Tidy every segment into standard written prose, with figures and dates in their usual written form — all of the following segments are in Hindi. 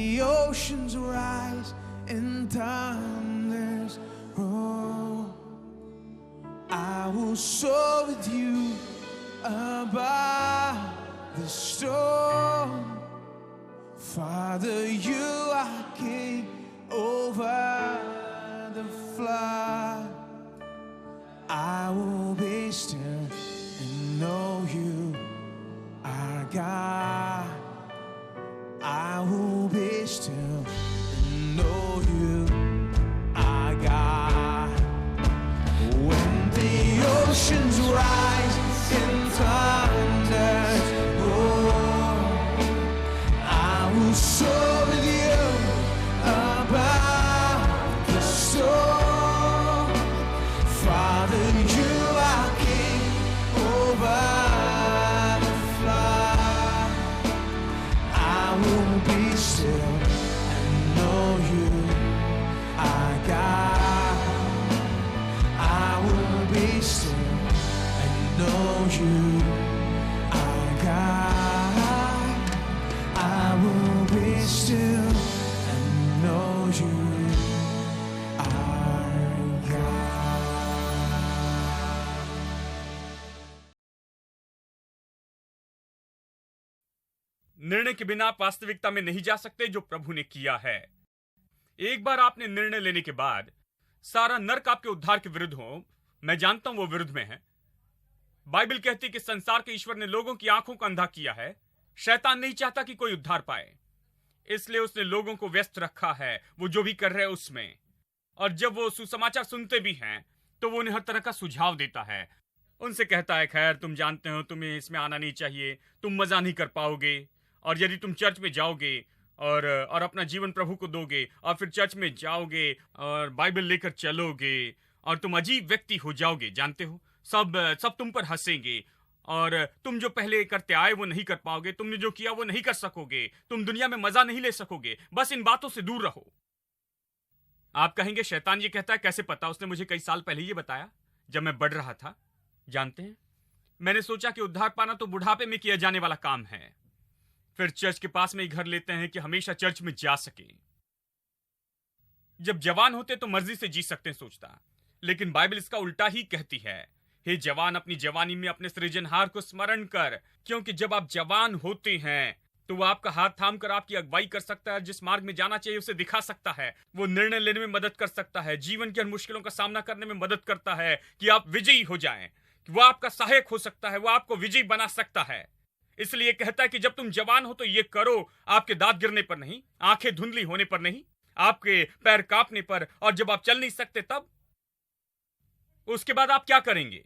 the oceans rise and thunders roll, I will soar with you above the storm. Father, you are king over the flood. I will be still and know you are God. I will be still and know you are God. When the oceans rise and thunders roar, I will soar with you above the storm. Father, you are king over the flood. I will be still and know you are God. I will be still and know you are God. I will be still and know you are God. निर्णय के बिना आप वास्तविकता में नहीं जा सकते जो प्रभु ने किया है। एक बार आपने निर्णय लेने के बाद सारा नर्क आपके उद्धार के विरुद्ध हो, मैं जानता हूं वो विरुद्ध में है। बाइबल कहती है कि संसार के ईश्वर ने लोगों की आंखों को अंधा किया है। शैतान नहीं चाहता कि कोई उद्धार पाए, इसलिए उसने लोगों को व्यस्त रखा है वो जो भी कर रहे हैं उसमें। और जब वो सुसमाचार सुनते भी हैं तो वो उन्हें हर तरह का सुझाव देता है। उनसे कहता है, खैर तुम जानते हो तुम्हें इसमें आना नहीं चाहिए, तुम मजा नहीं कर पाओगे, और यदि तुम चर्च में जाओगे और अपना जीवन प्रभु को दोगे और फिर चर्च में जाओगे और बाइबल लेकर चलोगे और तुम अजीब व्यक्ति हो जाओगे, जानते हो सब तुम पर हंसेंगे और तुम जो पहले करते आए वो नहीं कर पाओगे, तुमने जो किया वो नहीं कर सकोगे, तुम दुनिया में मजा नहीं ले सकोगे, बस इन बातों से दूर रहो। आप कहेंगे शैतान ये कहता है, कैसे पता? उसने मुझे कई साल पहले ये बताया जब मैं बढ़ रहा था। जानते हैं, मैंने सोचा कि उद्धार पाना तो बुढ़ापे में किया जाने वाला काम है। फिर चर्च के पास में ही घर लेते हैं कि हमेशा चर्च में जा सके। जब जवान होते तो मर्जी से जी सकते हैं सोचता, लेकिन बाइबल इसका उल्टा ही कहती है। हे जवान, अपनी जवानी में अपने सृजनहार को स्मरण कर, क्योंकि जब आप जवान होते हैं तो वो आपका हाथ थाम कर आपकी अगुवाई कर सकता है, जिस मार्ग में जाना चाहिए उसे दिखा सकता है, वो निर्णय लेने में मदद कर सकता है, जीवन की हर मुश्किलों का सामना करने में मदद करता है कि आप विजयी हो जाएं। वो आपका सहायक हो सकता है, वो आपको विजयी बना सकता है। इसलिए कहता है कि जब तुम जवान हो तो ये करो, आपके दांत गिरने पर नहीं, आंखें धुंधली होने पर नहीं, आपके पैर कांपने पर, और जब आप चल नहीं सकते तब। उसके बाद आप क्या करेंगे?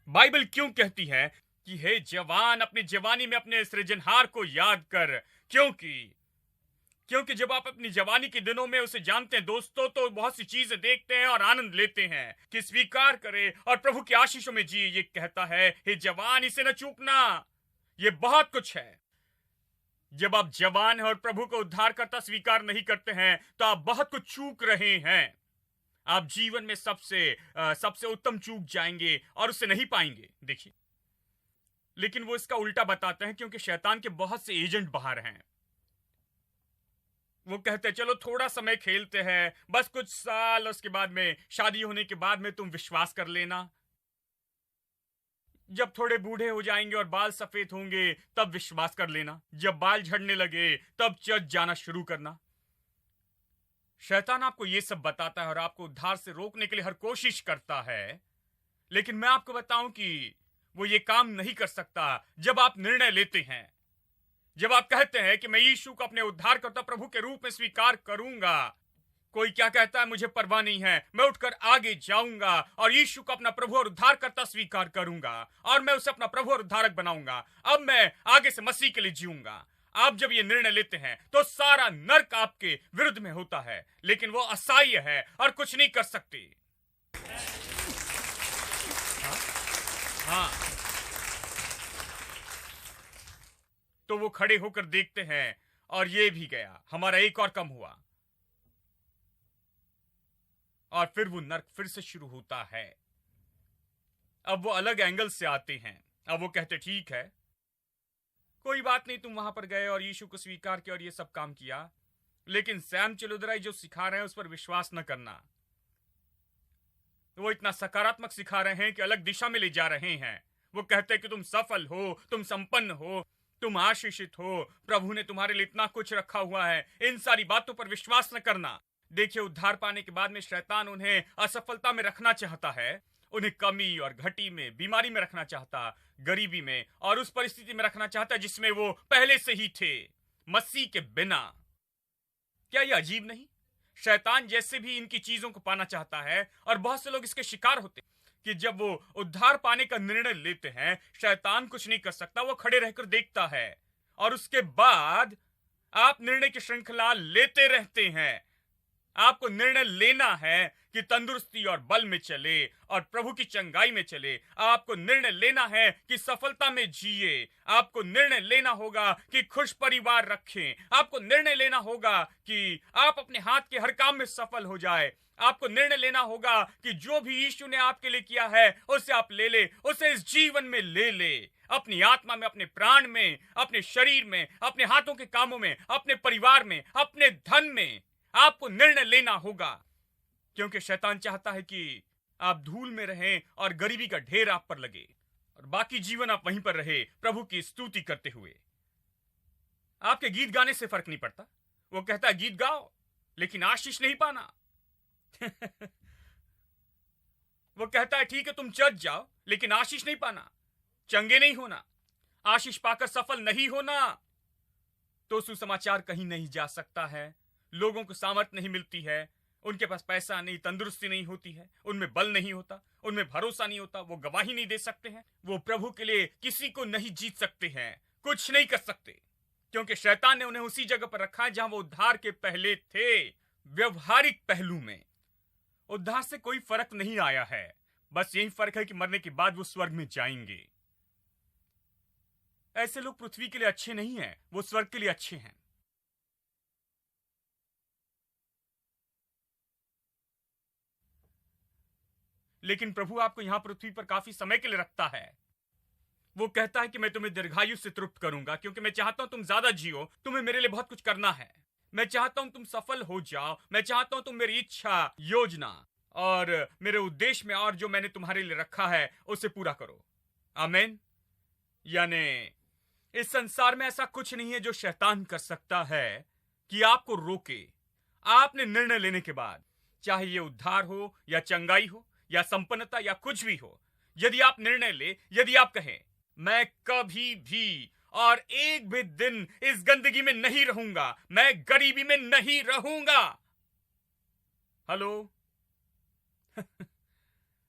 बाइबल क्यों कहती है कि हे जवान, अपनी जवानी में अपने सृजनहार को याद कर, क्योंकि जब आप अपनी जवानी के दिनों में उसे जानते हैं दोस्तों, तो बहुत सी चीजें देखते हैं और आनंद लेते हैं कि स्वीकार करें और प्रभु की आशीषों में जिए। ये कहता है, हे जवान, इसे न चूकना, ये बहुत कुछ है। जब आप जवान हैं और प्रभु को उद्धारकर्ता स्वीकार नहीं करते हैं तो आप बहुत कुछ चूक रहे हैं। आप जीवन में सबसे उत्तम चूक जाएंगे और उसे नहीं पाएंगे। देखिए, लेकिन वो इसका उल्टा बताते हैं, क्योंकि शैतान के बहुत से एजेंट बाहर हैं। वो कहते हैं चलो थोड़ा समय खेलते हैं, बस कुछ साल, उसके बाद में शादी होने के बाद में तुम विश्वास कर लेना, जब थोड़े बूढ़े हो जाएंगे और बाल सफेद होंगे तब विश्वास कर लेना, जब बाल झड़ने लगे तब चर्च जाना शुरू करना। शैतान आपको ये सब बताता है और आपको उद्धार से रोकने के लिए हर कोशिश करता है, लेकिन मैं आपको बताऊं कि वो ये काम नहीं कर सकता। जब आप निर्णय लेते हैं, जब आप कहते हैं कि मैं यीशु को अपने उद्धारकर्ता प्रभु के रूप में स्वीकार करूंगा, कोई क्या कहता है मुझे परवाह नहीं है, मैं उठकर आगे जाऊंगा और यीशु को अपना प्रभु और उद्धारकर्ता स्वीकार करूंगा और मैं उसे अपना प्रभु और उद्धारक बनाऊंगा। अब मैं आगे से मसीह के लिए जीऊंगा। आप जब ये निर्णय लेते हैं तो सारा नर्क आपके विरुद्ध में होता है, लेकिन वो असहाय है और कुछ नहीं कर सकते। हाँ, तो वो खड़े होकर देखते हैं और ये भी गया, हमारा एक और कम हुआ, और फिर वो नर्क फिर से शुरू होता है। अब वो अलग एंगल से आते हैं। अब वो कहते ठीक है, कोई बात नहीं, तुम वहां पर गए और यीशु को स्वीकार किया और ये सब काम किया, लेकिन सैम चलुदराई जो सिखा रहे हैं उस पर विश्वास न करना। वो इतना सकारात्मक सिखा रहे हैं कि अलग दिशा में ले जा रहे हैं। वो कहते हैं कि तुम सफल हो, तुम संपन्न हो, तुम आशीषित हो, प्रभु ने तुम्हारे लिए इतना कुछ रखा हुआ है। इन सारी बातों पर विश्वास न करना। देखिए, उद्धार पाने के बाद में शैतान उन्हें असफलता में रखना चाहता है, उन्हें कमी और घटी में, बीमारी में रखना चाहता, गरीबी में और उस परिस्थिति में रखना चाहता जिसमें वो पहले से ही थे, मसीह के बिना। क्या यह अजीब नहीं? शैतान जैसे भी इनकी चीजों को पाना चाहता है और बहुत से लोग इसके शिकार होते कि जब वो उद्धार पाने का निर्णय लेते हैं, शैतान कुछ नहीं कर सकता, वो खड़े रहकर देखता है और उसके बाद आप निर्णय की श्रृंखला लेते रहते हैं। आपको निर्णय लेना है कि तंदुरुस्ती और बल में चले और प्रभु की चंगाई में चले। आपको निर्णय लेना है कि सफलता में जिए। आपको निर्णय लेना होगा कि खुश परिवार रखें। आपको निर्णय लेना होगा कि आप अपने हाथ के हर काम में सफल हो जाए। आपको निर्णय लेना होगा कि जो भी यीशु ने आपके लिए किया है उसे आप ले ले, उसे इस जीवन में ले ले, अपनी आत्मा में, अपने प्राण में, अपने शरीर में, अपने हाथों के कामों में, अपने परिवार में, अपने धन में। आपको निर्णय लेना होगा, क्योंकि शैतान चाहता है कि आप धूल में रहें और गरीबी का ढेर आप पर लगे और बाकी जीवन आप वहीं पर रहे प्रभु की स्तुति करते हुए। आपके गीत गाने से फर्क नहीं पड़ता। वो कहता है गीत गाओ लेकिन आशीष नहीं पाना। वो कहता है ठीक है तुम चर्च जाओ लेकिन आशीष नहीं पाना, चंगे नहीं होना, आशीष पाकर सफल नहीं होना, तो सुसमाचार कहीं नहीं जा सकता है। लोगों को सामर्थ्य नहीं मिलती है, उनके पास पैसा नहीं, तंदुरुस्ती नहीं होती है, उनमें बल नहीं होता, उनमें भरोसा नहीं होता, वो गवाही नहीं दे सकते हैं, वो प्रभु के लिए किसी को नहीं जीत सकते हैं, कुछ नहीं कर सकते, क्योंकि शैतान ने उन्हें उसी जगह पर रखा है जहां वो उद्धार के पहले थे। व्यवहारिक पहलू में उद्धार से कोई फर्क नहीं आया है, बस यही फर्क है कि मरने के बाद वो स्वर्ग में जाएंगे। ऐसे लोग पृथ्वी के लिए अच्छे नहीं हैं, वो स्वर्ग के लिए अच्छे हैं। लेकिन प्रभु आपको यहां पृथ्वी पर काफी समय के लिए रखता है। वो कहता है कि मैं तुम्हें दीर्घायु से तृप्त करूंगा, क्योंकि मैं चाहता हूं तुम ज्यादा जियो, तुम्हें मेरे लिए बहुत कुछ करना है। मैं चाहता हूं तुम सफल हो जाओ, मैं चाहता हूं तुम मेरी इच्छा, योजना और मेरे उद्देश्य में और जो मैंने तुम्हारे लिए रखा है उसे पूरा करो। आमीन। यानी इस संसार में ऐसा कुछ नहीं है जो शैतान कर सकता है कि आपको रोके। आपने निर्णय लेने के बाद, चाहे ये उद्धार हो या चंगाई हो या संपन्नता या कुछ भी हो, यदि आप निर्णय ले, यदि आप कहें मैं कभी भी और एक भी दिन इस गंदगी में नहीं रहूंगा, मैं गरीबी में नहीं रहूंगा। हेलो।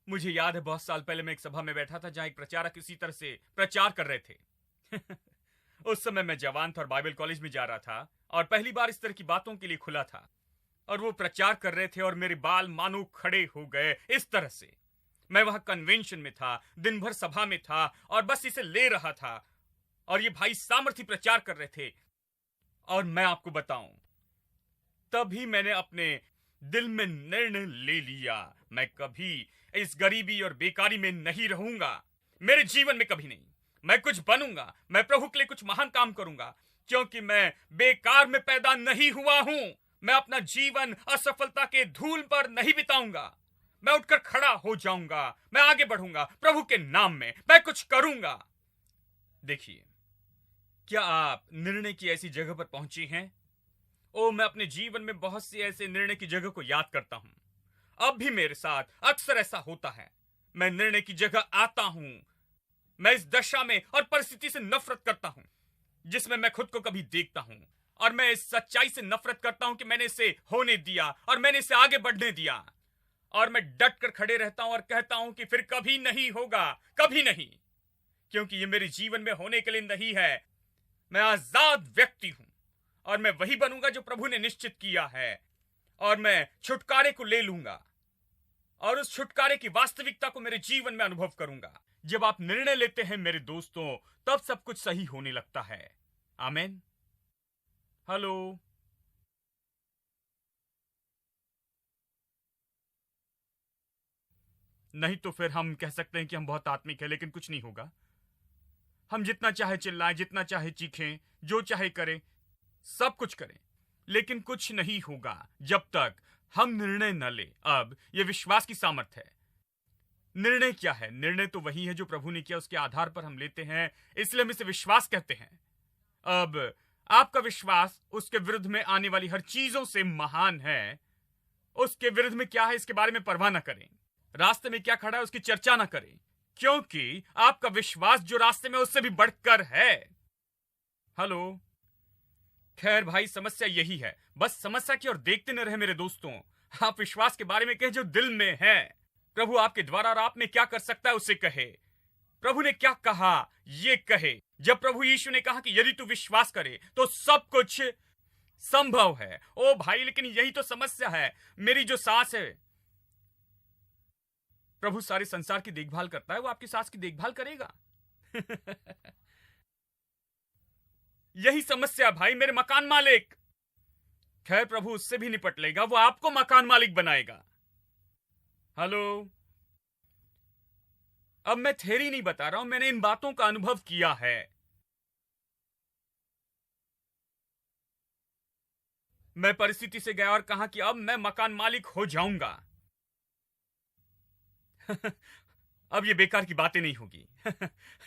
मुझे याद है बहुत साल पहले मैं एक सभा में बैठा था जहां एक प्रचारक इसी तरह से प्रचार कर रहे थे। उस समय मैं जवान था और बाइबल कॉलेज में जा रहा था और पहली बार इस तरह की बातों के लिए खुला था, और वो प्रचार कर रहे थे और मेरे बाल मानो खड़े हो गए इस तरह से। मैं वहां कन्वेंशन में था, दिन भर सभा में था और बस इसे ले रहा था, और ये भाई सामर्थ्य प्रचार कर रहे थे। और मैं आपको बताऊं, तभी मैंने अपने दिल में निर्णय ले लिया, मैं कभी इस गरीबी और बेकारी में नहीं रहूंगा, मेरे जीवन में कभी नहीं। मैं कुछ बनूंगा, मैं प्रभु के लिए कुछ महान काम करूंगा, क्योंकि मैं बेकार में पैदा नहीं हुआ हूं। मैं अपना जीवन असफलता के धूल पर नहीं बिताऊंगा। मैं उठकर खड़ा हो जाऊंगा, मैं आगे बढ़ूंगा, प्रभु के नाम में मैं कुछ करूंगा। देखिए, क्या आप निर्णय की ऐसी जगह पर पहुंचे हैं? ओ, मैं अपने जीवन में बहुत सी ऐसे निर्णय की जगह को याद करता हूं। अब भी मेरे साथ अक्सर ऐसा होता है। मैं निर्णय की जगह आता हूं, मैं इस दशा में और परिस्थिति से नफरत करता हूं जिसमें मैं खुद को कभी देखता हूं, और मैं इस सच्चाई से नफरत करता हूं कि मैंने इसे होने दिया और मैंने इसे आगे बढ़ने दिया, और मैं डट कर खड़े रहता हूं और कहता हूं कि फिर कभी नहीं होगा, कभी नहीं, क्योंकि ये मेरे जीवन में होने के लिए नहीं है। मैं आजाद व्यक्ति हूं और मैं वही बनूंगा जो प्रभु ने निश्चित किया है, और मैं छुटकारे को ले लूंगा और उस छुटकारे की वास्तविकता को मेरे जीवन में अनुभव करूंगा। जब आप निर्णय लेते हैं मेरे दोस्तों, तब सब कुछ सही होने लगता है। आमीन। हेलो। नहीं तो फिर हम कह सकते हैं कि हम बहुत आत्मिक हैं, लेकिन कुछ नहीं होगा। हम जितना चाहे चिल्लाएं, जितना चाहे चीखें, जो चाहे करें, सब कुछ करें, लेकिन कुछ नहीं होगा जब तक हम निर्णय न ले। अब यह विश्वास की सामर्थ्य है। निर्णय क्या है? निर्णय तो वही है जो प्रभु ने किया, उसके आधार पर हम लेते हैं, इसलिए हम इसे विश्वास कहते हैं। अब आपका विश्वास उसके विरुद्ध में आने वाली हर चीजों से महान है। उसके विरुद्ध में क्या है इसके बारे में परवाह न करें। रास्ते में क्या खड़ा है उसकी चर्चा न करें, क्योंकि आपका विश्वास जो रास्ते में उससे भी बढ़कर है। हेलो। खैर भाई, समस्या यही है। बस समस्या की ओर देखते न रहे मेरे दोस्तों। आप विश्वास के बारे में कहें जो दिल में है। प्रभु आपके द्वारा और आप में क्या कर सकता है उसे कहे। प्रभु ने क्या कहा ये कहे। जब प्रभु यीशु ने कहा कि यदि तू विश्वास करे तो सब कुछ संभव है। ओ भाई, लेकिन यही तो समस्या है। मेरी जो सांस है, प्रभु सारे संसार की देखभाल करता है, वो आपकी सांस की देखभाल करेगा। यही समस्या भाई, मेरे मकान मालिक। खैर, प्रभु उससे भी निपट लेगा, वो आपको मकान मालिक बनाएगा। हेलो। अब मैं थ्योरी नहीं बता रहा हूं, मैंने इन बातों का अनुभव किया है। मैं परिस्थिति से गया और कहा कि अब मैं मकान मालिक हो जाऊंगा। अब ये बेकार की बातें नहीं होगी।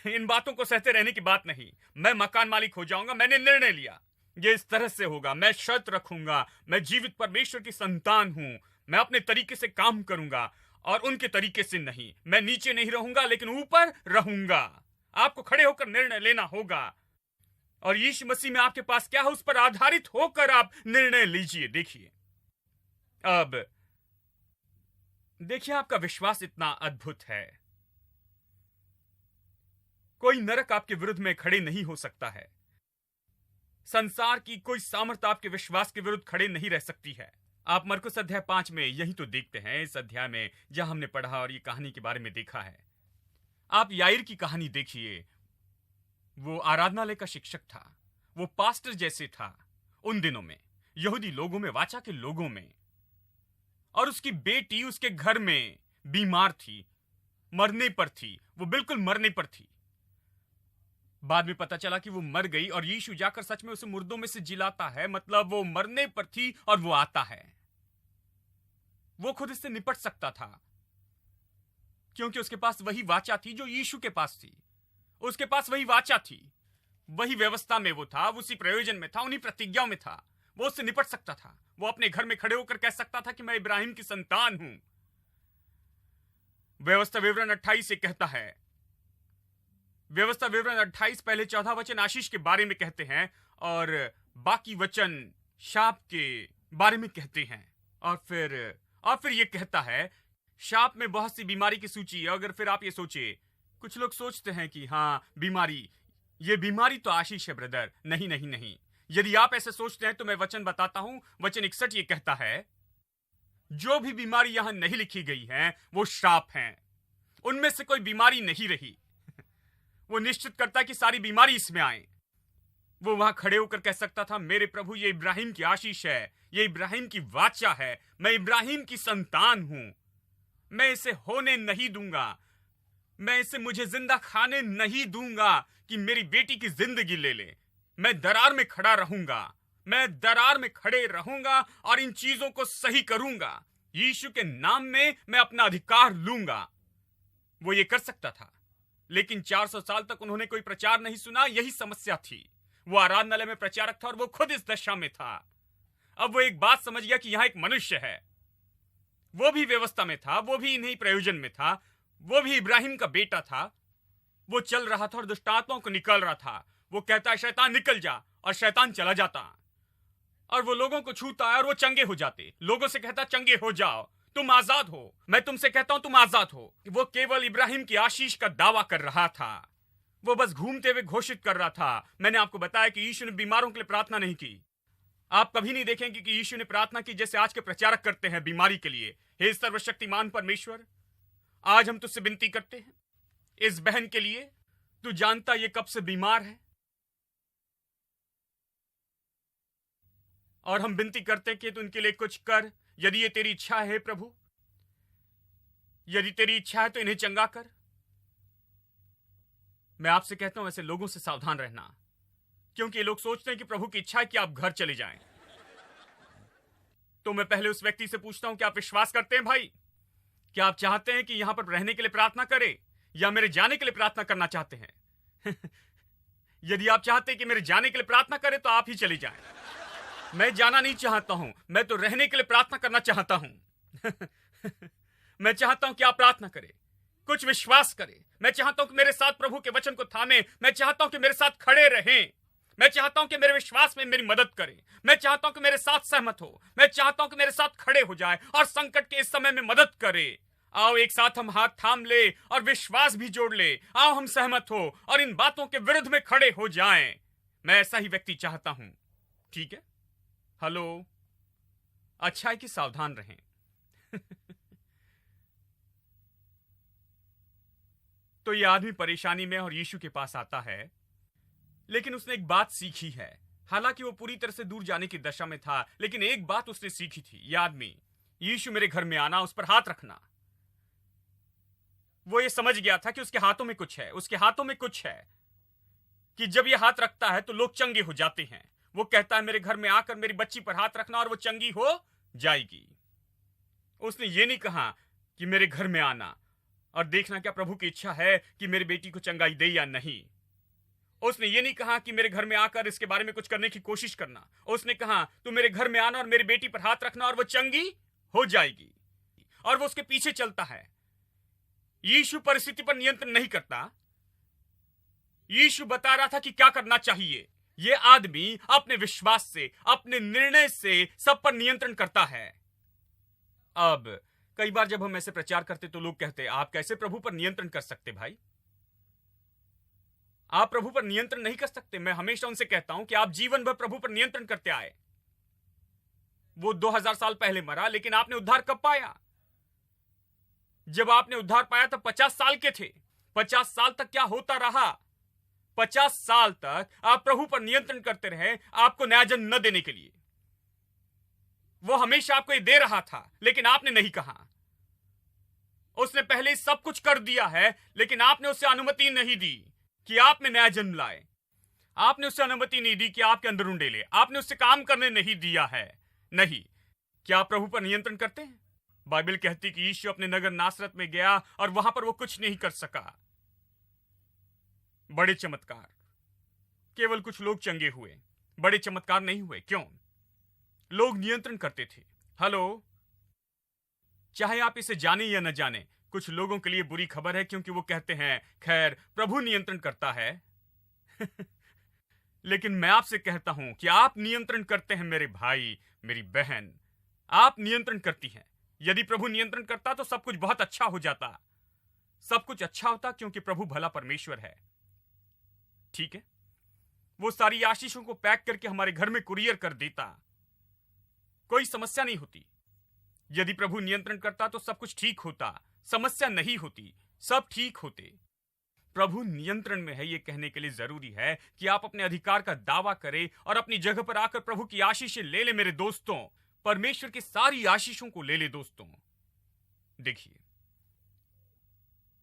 इन बातों को सहते रहने की बात नहीं। मैं मकान मालिक हो जाऊंगा। मैंने निर्णय लिया, ये इस तरह से होगा। मैं शर्त रखूंगा, मैं जीवित परमेश्वर की संतान हूं। मैं अपने तरीके से काम करूंगा और उनके तरीके से नहीं। मैं नीचे नहीं रहूंगा लेकिन ऊपर रहूंगा। आपको खड़े होकर निर्णय लेना होगा, और यीशु मसीह में आपके पास क्या है उस पर आधारित होकर आप निर्णय लीजिए। देखिए, अब देखिए, आपका विश्वास इतना अद्भुत है। कोई नरक आपके विरुद्ध में खड़े नहीं हो सकता है। संसार की कोई सामर्थ्य आपके विश्वास के विरुद्ध खड़े नहीं रह सकती है। आप मरकुस अध्याय 5 में यही तो देखते हैं। इस अध्याय में जहां हमने पढ़ा और ये कहानी के बारे में देखा है। आप याईर की कहानी देखिए। वो आराधनालय का शिक्षक था, वो पास्टर जैसे था उन दिनों में, यहूदी लोगों में, वाचा के लोगों में। और उसकी बेटी उसके घर में बीमार थी, मरने पर थी। वो बिल्कुल मरने पर थी। बाद में पता चला कि वो मर गई और यीशु जाकर सच में उसे मुर्दों में से जिलाता है। मतलब वो मरने पर थी और वो आता है। वो खुद इससे निपट सकता था, क्योंकि उसके पास वही वाचा थी जो यीशु के पास थी। उसके पास वही वाचा थी, वही व्यवस्था में वो था, उसी प्रयोजन में था, उन्हीं प्रतिज्ञाओं में था। वो उससे निपट सकता था। वो अपने घर में खड़े होकर कह सकता था कि मैं इब्राहिम की संतान हूं। व्यवस्था विवरण 28 से कहता है। व्यवस्था विवरण 28 पहले 14 वचन आशीष के बारे में कहते हैं और बाकी वचन शाप के बारे में कहते हैं। और फिर ये कहता है, शाप में बहुत सी बीमारी की सूची है। अगर फिर आप ये सोचिए, कुछ लोग सोचते हैं कि हाँ, ये बीमारी तो आशीष है ब्रदर। नहीं नहीं नहीं, यदि आप ऐसे सोचते हैं तो मैं वचन बताता हूं। वचन 61 ये कहता है, जो भी बीमारी यहां नहीं लिखी गई है वो श्राप हैं। उनमें से कोई बीमारी नहीं रही। वो निश्चित करता है कि सारी बीमारी इसमें आए। वो वहां खड़े होकर कह सकता था, मेरे प्रभु, ये इब्राहिम की आशीष है, ये इब्राहिम की वाचा है, मैं इब्राहिम की संतान हूं। मैं इसे होने नहीं दूंगा, मैं इसे मुझे जिंदा खाने नहीं दूंगा कि मेरी बेटी की जिंदगी ले ले। मैं दरार में खड़ा रहूंगा, मैं दरार में खड़े रहूंगा और इन चीजों को सही करूंगा। यीशु के नाम में मैं अपना अधिकार लूंगा। वो ये कर सकता था, लेकिन 400 साल तक उन्होंने कोई प्रचार नहीं सुना। यही समस्या थी। वो आराधनालय में प्रचारक था और वो खुद इस दशा में था। अब वो एक बात समझ गया कि यहां एक मनुष्य है। वो भी व्यवस्था में था, वो भी इन्हीं प्रयोजन में था, वो भी इब्राहिम का बेटा था। वो चल रहा था और दुष्ट आत्माओं को निकाल रहा था। वो कहता है, शैतान निकल जा, और शैतान चला जाता। और वो लोगों को छूता है और वो चंगे हो जाते। लोगों से कहता, चंगे हो जाओ, तुम आजाद हो। मैं तुमसे कहता हूं, तुम आजाद हो। वो केवल इब्राहिम की आशीष का दावा कर रहा था। वो बस घूमते हुए घोषित कर रहा था। मैंने आपको बताया कि यीशु ने बीमारों के लिए प्रार्थना नहीं की। आप कभी नहीं देखेंगे कि यीशु ने प्रार्थना की जैसे आज के प्रचारक करते हैं बीमारी के लिए। हे सर्वशक्तिमान परमेश्वर, आज हम तुझसे विनती करते हैं इस बहन के लिए। तू जानता ये कब से बीमार है, और हम विनती करते हैं कि तू उनके लिए कुछ कर। यदि ये तेरी इच्छा है प्रभु, यदि तेरी इच्छा है तो इन्हें चंगा कर। मैं आपसे कहता हूं, ऐसे लोगों से सावधान रहना, क्योंकि ये लोग सोचते हैं कि प्रभु की इच्छा है कि आप घर चले जाएं। तो मैं पहले उस व्यक्ति से पूछता हूं, क्या आप विश्वास करते हैं भाई? क्या आप चाहते हैं कि यहां पर रहने के लिए प्रार्थना करें या मेरे जाने के लिए प्रार्थना करना चाहते हैं? यदि आप चाहते हैं कि मेरे जाने के लिए प्रार्थना करें तो आप ही चले जाएं। मैं जाना नहीं चाहता हूं, मैं तो रहने के लिए प्रार्थना करना चाहता हूं। मैं चाहता हूं कि आप प्रार्थना करें, कुछ विश्वास करें। मैं चाहता हूं कि मेरे साथ प्रभु के वचन को थामे। मैं चाहता हूं कि मेरे साथ खड़े रहें। मैं चाहता हूं कि मेरे विश्वास में मेरी मदद करें। मैं चाहता हूं कि मेरे साथ सहमत हो। मैं चाहता हूं कि मेरे साथ खड़े हो जाए और संकट के इस समय में मदद करे। आओ एक साथ हम हाथ थाम ले और विश्वास भी जोड़ ले। आओ हम सहमत हो और इन बातों के विरुद्ध में खड़े हो जाएं। मैं ऐसा ही व्यक्ति चाहता हूं। ठीक है? हेलो? अच्छा है कि सावधान रहें। तो ये आदमी परेशानी में और यीशु के पास आता है, लेकिन उसने एक बात सीखी है। हालांकि वो पूरी तरह से दूर जाने की दशा में था, लेकिन एक बात उसने सीखी थी। ये आदमी, यीशु मेरे घर में आना, उस पर हाथ रखना। वो ये समझ गया था कि उसके हाथों में कुछ है, उसके हाथों में कुछ है कि जब ये हाथ रखता है तो लोग चंगे हो जाते हैं। वो कहता है, मेरे घर में आकर मेरी बच्ची पर हाथ रखना और वो चंगी हो जाएगी। उसने ये नहीं कहा कि मेरे घर में आना और देखना क्या प्रभु की इच्छा है कि मेरी बेटी को चंगाई दे या नहीं। उसने ये नहीं कहा कि मेरे घर में आकर इसके बारे में कुछ करने की कोशिश करना। उसने कहा, तू मेरे घर में आना और मेरी बेटी पर हाथ रखना और वो चंगी हो जाएगी। और वो उसके पीछे चलता है। यीशु परिस्थिति पर नियंत्रण नहीं करता। यीशु बता रहा था कि क्या करना चाहिए। ये आदमी अपने विश्वास से, अपने निर्णय से सब पर नियंत्रण करता है। अब कई बार जब हम ऐसे प्रचार करते तो लोग कहते, आप कैसे प्रभु पर नियंत्रण कर सकते भाई? आप प्रभु पर नियंत्रण नहीं कर सकते। मैं हमेशा उनसे कहता हूं कि आप जीवन भर प्रभु पर नियंत्रण करते आए। वो 2000 साल पहले मरा, लेकिन आपने उद्धार कब पाया? जब आपने उद्धार पाया तब 50 साल के थे। 50 साल तक क्या होता रहा? 50 साल तक आप प्रभु पर नियंत्रण करते रहे, आपको नया जन्म न देने के लिए। वो हमेशा आपको ये दे रहा था, लेकिन आपने नहीं कहा। उसने पहले सब कुछ कर दिया है, लेकिन आपने उससे अनुमति नहीं दी कि आप में नया जन्म लाए। आपने उससे अनुमति नहीं दी कि आपके अंदर ऊंडे ले। आपने उससे काम करने नहीं दिया है। नहीं। क्या आप प्रभु पर नियंत्रण करते हैं? बाइबल कहती कि यीशु अपने नगर नासरत में गया और वहां पर वो कुछ नहीं कर सका। बड़े चमत्कार, केवल कुछ लोग चंगे हुए, बड़े चमत्कार नहीं हुए। क्यों? लोग नियंत्रण करते थे। हेलो? चाहे आप इसे जाने या न जाने, कुछ लोगों के लिए बुरी खबर है, क्योंकि वो कहते हैं, खैर प्रभु नियंत्रण करता है। लेकिन मैं आपसे कहता हूं कि आप नियंत्रण करते हैं मेरे भाई, मेरी बहन। आप नियंत्रण करती हैं। यदि प्रभु नियंत्रण करता तो सब कुछ बहुत अच्छा हो जाता। सब कुछ अच्छा होता, क्योंकि प्रभु भला परमेश्वर है। ठीक है? वो सारी आशीषों को पैक करके हमारे घर में कुरियर कर देता, कोई समस्या नहीं होती। यदि प्रभु नियंत्रण करता तो सब कुछ ठीक होता, समस्या नहीं होती, सब ठीक होते। प्रभु नियंत्रण में है, यह कहने के लिए जरूरी है कि आप अपने अधिकार का दावा करें और अपनी जगह पर आकर प्रभु की आशीषें ले ले। मेरे दोस्तों, परमेश्वर की सारी आशीषों को ले ले। दोस्तों देखिए,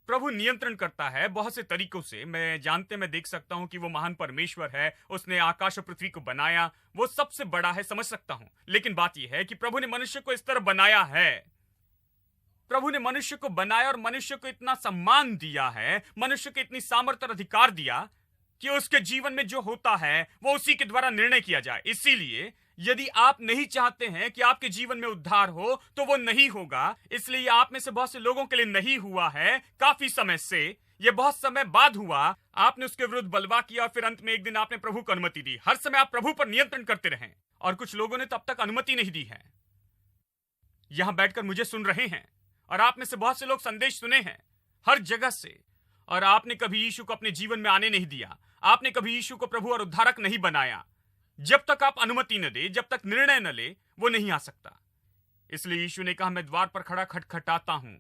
प्रभु नियंत्रण करता है बहुत से तरीकों से। मैं देख सकता हूं कि वो महान परमेश्वर है, उसने आकाश और पृथ्वी को बनाया, वो सबसे बड़ा है, समझ सकता हूं। लेकिन बात यह है कि प्रभु ने मनुष्य को इस तरह बनाया है। प्रभु ने मनुष्य को बनाया और मनुष्य को इतना सम्मान दिया है, मनुष्य को इतनी सामर्थ्य और अधिकार दिया कि उसके जीवन में जो होता है वो उसी के द्वारा निर्णय किया जाए। इसीलिए यदि आप नहीं चाहते हैं कि आपके जीवन में उद्धार हो तो वो नहीं होगा। इसलिए आप में से बहुत से लोगों के लिए नहीं हुआ है काफी समय से। ये बहुत समय बाद हुआ। आपने उसके विरुद्ध बलवा किया और फिर अंत में एक दिन आपने प्रभु को अनुमति दी। हर समय आप प्रभु पर नियंत्रण करते रहें, और कुछ लोगों ने तब तक अनुमति नहीं दी है। यहां बैठकर मुझे सुन रहे हैं, और आप में से बहुत से लोग संदेश सुने हैं हर जगह से, और आपने कभी यीशु को अपने जीवन में आने नहीं दिया। आपने कभी यीशु को प्रभु और उद्धारक नहीं बनाया। जब तक आप अनुमति न दे, जब तक निर्णय न ले, वो नहीं आ सकता। इसलिए यीशु ने कहा, मैं द्वार पर खड़ा खटखटाता हूं,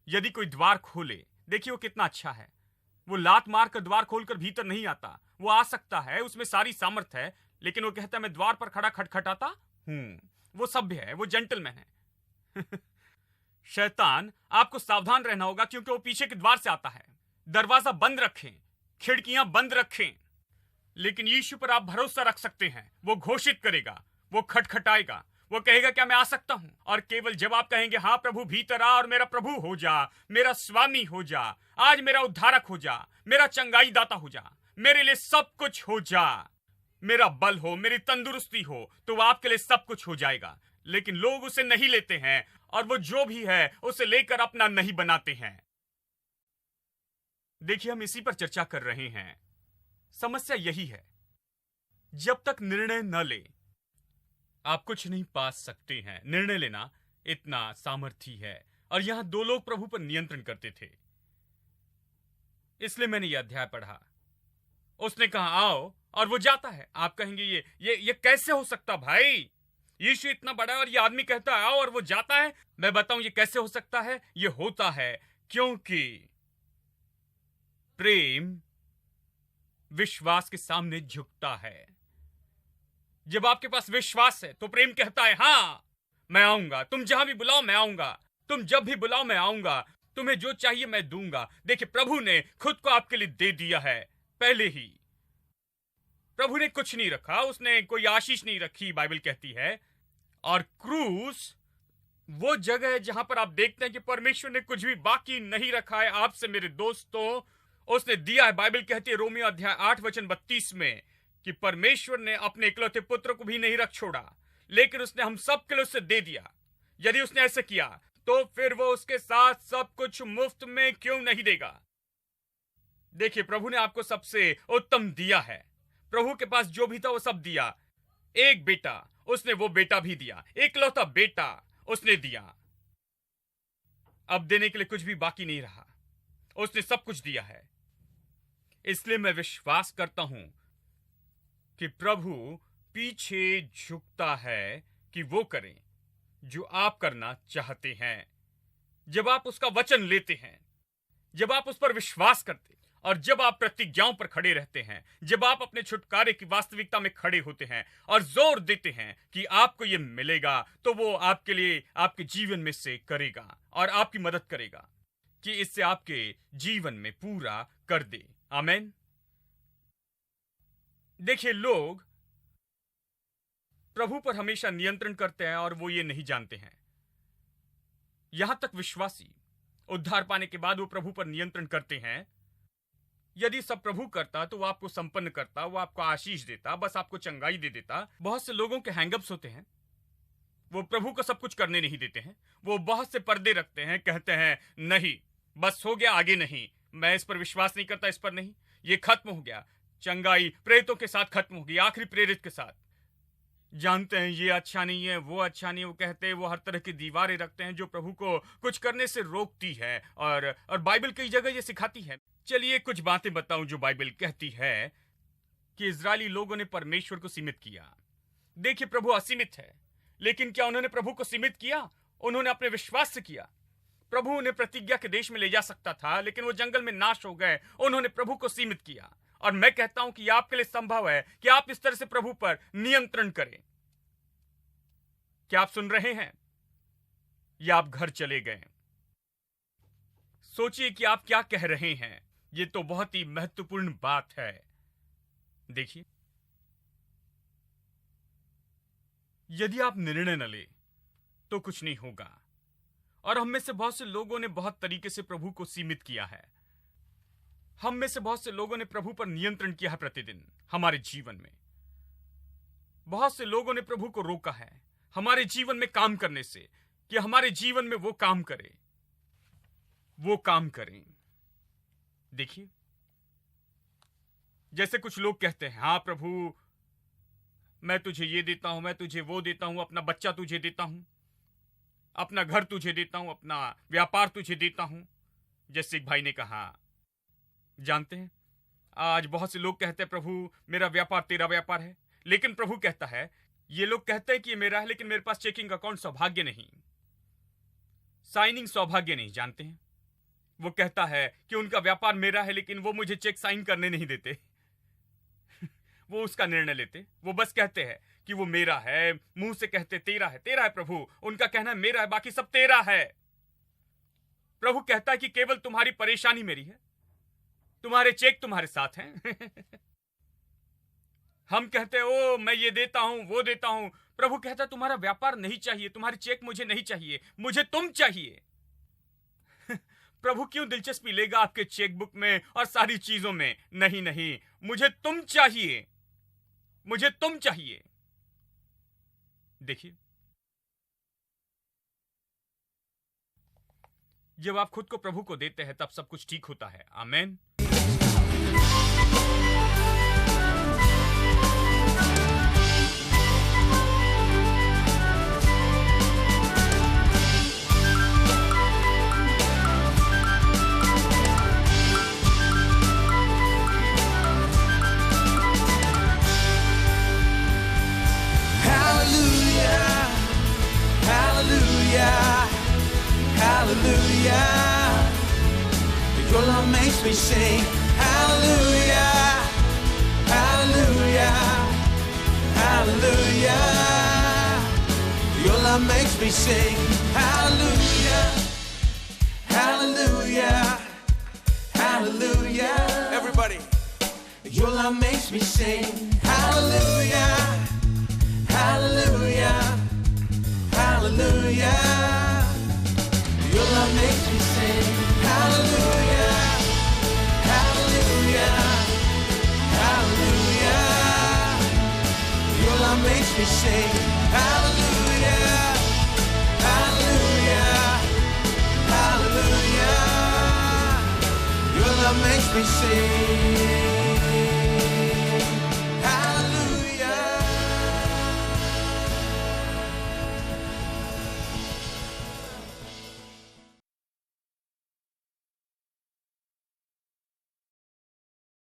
यदि कोई द्वार खोले। देखिए वो कितना अच्छा है। वो लात मार कर द्वार खोलकर भीतर नहीं आता। वो आ सकता है, उसमें सारी सामर्थ है, लेकिन वो कहता है मैं द्वार पर खड़ा खटखटाता हूं। वो सभ्य है, वो जेंटलमैन है। शैतान, आपको सावधान रहना होगा, क्योंकि वो पीछे के द्वार से आता है। दरवाजा बंद रखें, खिड़कियां बंद रखें, लेकिन यीशु पर आप भरोसा रख सकते हैं। वो घोषित करेगा, वो खटखटाएगा, वो कहेगा क्या मैं आ सकता हूं? और केवल जब आप कहेंगे हाँ प्रभु भीतर आ और मेरा प्रभु हो जा, मेरा स्वामी हो जा, आज मेरा उद्धारक हो जा, मेरा चंगाई दाता हो जा, मेरे लिए सब कुछ हो जा, मेरा बल हो, मेरी तंदुरुस्ती हो, तो वो आपके लिए सब कुछ हो जाएगा। लेकिन लोग उसे नहीं लेते हैं और वो जो भी है उसे लेकर अपना नहीं बनाते हैं। देखिए, हम इसी पर चर्चा कर रहे हैं। समस्या यही है, जब तक निर्णय न ले आप कुछ नहीं पा सकते हैं। निर्णय लेना इतना सामर्थ्य है। और यहां दो लोग प्रभु पर नियंत्रण करते थे, इसलिए मैंने यह अध्याय पढ़ा। उसने कहा आओ, और वो जाता है। आप कहेंगे ये कैसे हो सकता भाई? यीशु इतना बड़ा है और ये आदमी कहता है आओ और वो जाता है। मैं बताऊं ये कैसे हो सकता है। ये होता है क्योंकि प्रेम विश्वास के सामने झुकता है। जब आपके पास विश्वास है तो प्रेम कहता है हां मैं आऊंगा, तुम जहां भी बुलाओ मैं आऊंगा, तुम जब भी बुलाओ मैं आऊंगा, तुम्हें जो चाहिए मैं दूंगा। देखिए, प्रभु ने खुद को आपके लिए दे दिया है पहले ही। प्रभु ने कुछ नहीं रखा, उसने कोई आशीष नहीं रखी, बाइबल कहती है। और क्रूस वो जगह है जहां पर आप देखते हैं कि परमेश्वर ने कुछ भी बाकी नहीं रखा है आपसे मेरे दोस्तों। उसने दिया है। बाइबल कहती है रोमियो अध्याय 8 वचन 32 में कि परमेश्वर ने अपने इकलौते पुत्र को भी नहीं रख छोड़ा, लेकिन उसने हम सब के लिए उससे दे दिया। यदि उसने ऐसे किया तो फिर वो उसके साथ सब कुछ मुफ्त में क्यों नहीं देगा? देखिए, प्रभु ने आपको सबसे उत्तम दिया है। प्रभु के पास जो भी था वो सब दिया। एक बेटा, उसने वो बेटा भी दिया। इकलौता बेटा उसने दिया। अब देने के लिए कुछ भी बाकी नहीं रहा, उसने सब कुछ दिया है। इसलिए मैं विश्वास करता हूं कि प्रभु पीछे झुकता है कि वो करें जो आप करना चाहते हैं। जब आप उसका वचन लेते हैं, जब आप उस पर विश्वास करते हैं, और जब आप प्रतिज्ञाओं पर खड़े रहते हैं, जब आप अपने छुटकारे की वास्तविकता में खड़े होते हैं और जोर देते हैं कि आपको यह मिलेगा, तो वो आपके लिए आपके जीवन में से करेगा और आपकी मदद करेगा कि इससे आपके जीवन में पूरा कर दे। आमीन। देखिए, लोग प्रभु पर हमेशा नियंत्रण करते हैं और वो ये नहीं जानते हैं। यहां तक विश्वासी उद्धार पाने के बाद वो प्रभु पर नियंत्रण करते हैं। यदि सब प्रभु करता तो वो आपको संपन्न करता, वो आपको आशीष देता, बस आपको चंगाई दे देता। बहुत से लोगों के हैंगअप्स होते हैं, वो प्रभु को सब कुछ करने नहीं देते हैं। वो बहुत से पर्दे रखते हैं, कहते हैं नहीं बस हो गया, आगे नहीं, मैं इस पर विश्वास नहीं करता, इस पर नहीं, ये खत्म हो गया। चंगाई प्रेरितों के साथ खत्म होगी, आखिरी प्रेरित के साथ। जानते हैं ये अच्छा नहीं है, वो अच्छा नहीं, वो कहते हैं, वो हर तरह की दीवारें रखते हैं जो प्रभु को कुछ करने से रोकती है। और बाइबल कई जगह ये सिखाती है। चलिए कुछ बातें बताऊं जो बाइबल कहती है कि इजरायली लोगों ने परमेश्वर को सीमित किया। देखिए, प्रभु असीमित है, लेकिन क्या उन्होंने प्रभु को सीमित किया? उन्होंने अपने विश्वास से किया। प्रभु उन्हें प्रतिज्ञा के देश में ले जा सकता था, लेकिन वो जंगल में नाश हो गए। उन्होंने प्रभु को सीमित किया। और मैं कहता हूं कि आपके लिए संभव है कि आप इस तरह से प्रभु पर नियंत्रण करें। क्या आप सुन रहे हैं? या आप घर चले गए? सोचिए कि आप क्या कह रहे हैं। ये तो बहुत ही महत्वपूर्ण बात है। देखिए, यदि आप निर्णय न ले तो कुछ नहीं होगा। और हम में से बहुत से लोगों ने बहुत तरीके से प्रभु को सीमित किया है। हम में से बहुत से लोगों ने प्रभु पर नियंत्रण किया है प्रतिदिन हमारे जीवन में। बहुत से लोगों ने प्रभु को रोका है हमारे जीवन में काम करने से, कि हमारे जीवन में वो काम करे, वो काम करें। देखिए, जैसे कुछ लोग कहते हैं हाँ प्रभु मैं तुझे ये देता हूं, मैं तुझे वो देता हूं, अपना बच्चा तुझे देता हूं, अपना घर तुझे देता हूं, अपना व्यापार तुझे देता हूं। जैसे एक भाई ने कहा, जानते हैं आज बहुत से लोग कहते हैं प्रभु मेरा व्यापार तेरा व्यापार है, लेकिन प्रभु कहता है, ये लोग कहते हैं कि ये मेरा है, लेकिन मेरे पास चेकिंग अकाउंट सौभाग्य नहीं, साइनिंग सौभाग्य नहीं। जानते हैं, वो कहता है कि उनका व्यापार मेरा है, लेकिन वो मुझे चेक साइन करने नहीं देते। वो उसका निर्णय लेते, वो बस कहते हैं कि वो मेरा है, मुंह से कहते तेरा है प्रभु, उनका कहना है मेरा है, बाकी सब तेरा है। प्रभु कहता है कि केवल तुम्हारी परेशानी मेरी है, तुम्हारे चेक तुम्हारे साथ हैं। हम कहते हैं ओ मैं ये देता हूं वो देता हूं, प्रभु कहता तुम्हारा व्यापार नहीं चाहिए, तुम्हारी चेक मुझे नहीं चाहिए, मुझे तुम चाहिए। प्रभु क्यों दिलचस्पी लेगा आपके चेकबुक में और सारी चीजों में? नहीं नहीं, मुझे तुम चाहिए, मुझे तुम चाहिए। देखिए, जब आप खुद को प्रभु को देते हैं तब सब कुछ ठीक होता है। आमीन। Hallelujah, your love makes me sing. Hallelujah, hallelujah, hallelujah, your love makes me sing. Hallelujah, hallelujah, hallelujah. Everybody, your love makes me sing. Hallelujah, hallelujah, hallelujah. Your love makes me sing. Hallelujah, hallelujah, hallelujah. Your love makes me sing. Hallelujah, hallelujah, hallelujah. Your love makes me sing.